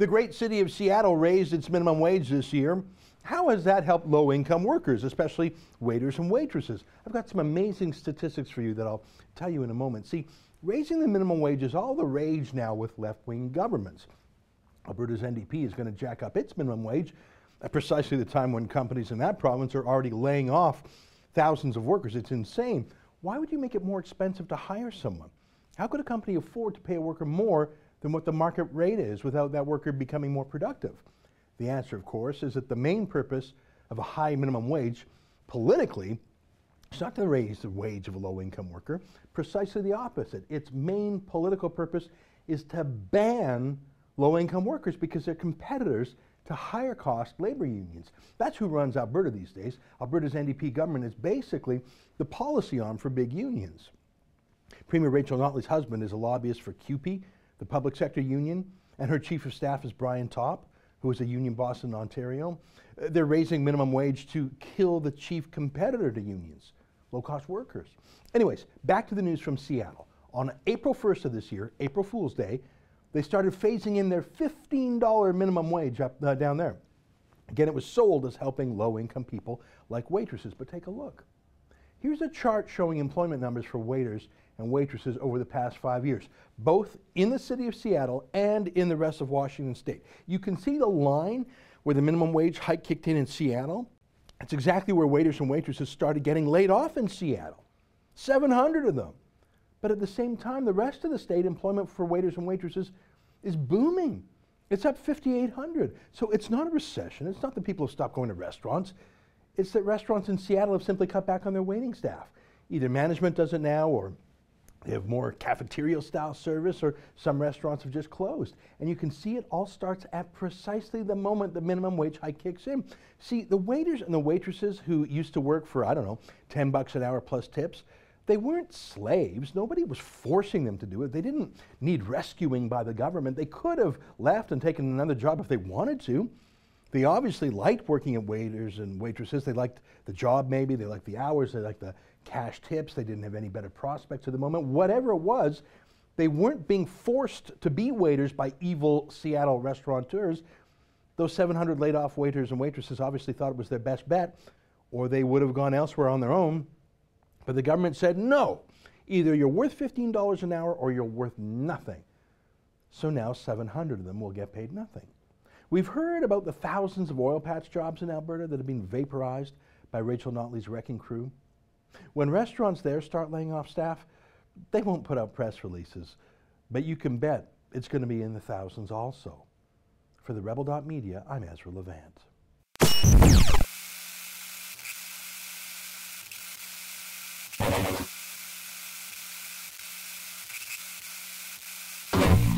The great city of Seattle raised its minimum wage this year. How has that helped low-income workers, especially waiters and waitresses? I've got some amazing statistics for you that I'll tell you in a moment. See, raising the minimum wage is all the rage now with left-wing governments. Alberta's NDP is going to jack up its minimum wage at precisely the time when companies in that province are already laying off thousands of workers. It's insane. Why would you make it more expensive to hire someone? How could a company afford to pay a worker more than what the market rate is without that worker becoming more productive? The answer, of course, is that the main purpose of a high minimum wage politically is not to raise the wage of a low-income worker. Precisely the opposite. Its main political purpose is to ban low-income workers because they're competitors to higher-cost labor unions. That's who runs Alberta these days. Alberta's NDP government is basically the policy arm for big unions. Premier Rachel Notley's husband is a lobbyist for CUPE, the public sector union, and her chief of staff is Brian Topp, who is a union boss in Ontario. They're raising minimum wage to kill the chief competitor to unions, low-cost workers. Anyways, back to the news from Seattle. On April 1st of this year, April Fool's Day, they started phasing in their $15 minimum wage down there. Again, it was sold as helping low-income people like waitresses, but take a look. Here's a chart showing employment numbers for waiters and waitresses over the past 5 years, both in the city of Seattle and in the rest of Washington state. You can see the line where the minimum wage hike kicked in Seattle. It's exactly where waiters and waitresses started getting laid off in Seattle, 700 of them. But at the same time, the rest of the state employment for waiters and waitresses is booming. It's up 5,800. So it's not a recession. It's not that people have stopped going to restaurants. It's that restaurants in Seattle have simply cut back on their waiting staff. Either management does it now, or they have more cafeteria-style service, or some restaurants have just closed. And you can see it all starts at precisely the moment the minimum wage hike kicks in. See, the waiters and the waitresses who used to work for, I don't know, 10 bucks an hour plus tips, they weren't slaves. Nobody was forcing them to do it. They didn't need rescuing by the government. They could have left and taken another job if they wanted to. They obviously liked working at waiters and waitresses. They liked the job maybe, they liked the hours, they liked the cash tips, they didn't have any better prospects at the moment. Whatever it was, they weren't being forced to be waiters by evil Seattle restaurateurs. Those 700 laid off waiters and waitresses obviously thought it was their best bet, or they would have gone elsewhere on their own. But the government said, no, either you're worth $15 an hour or you're worth nothing. So now 700 of them will get paid nothing. We've heard about the thousands of oil patch jobs in Alberta that have been vaporized by Rachel Notley's wrecking crew. When restaurants there start laying off staff, they won't put out press releases, but you can bet it's going to be in the thousands also. For TheRebel.media, I'm Ezra Levant.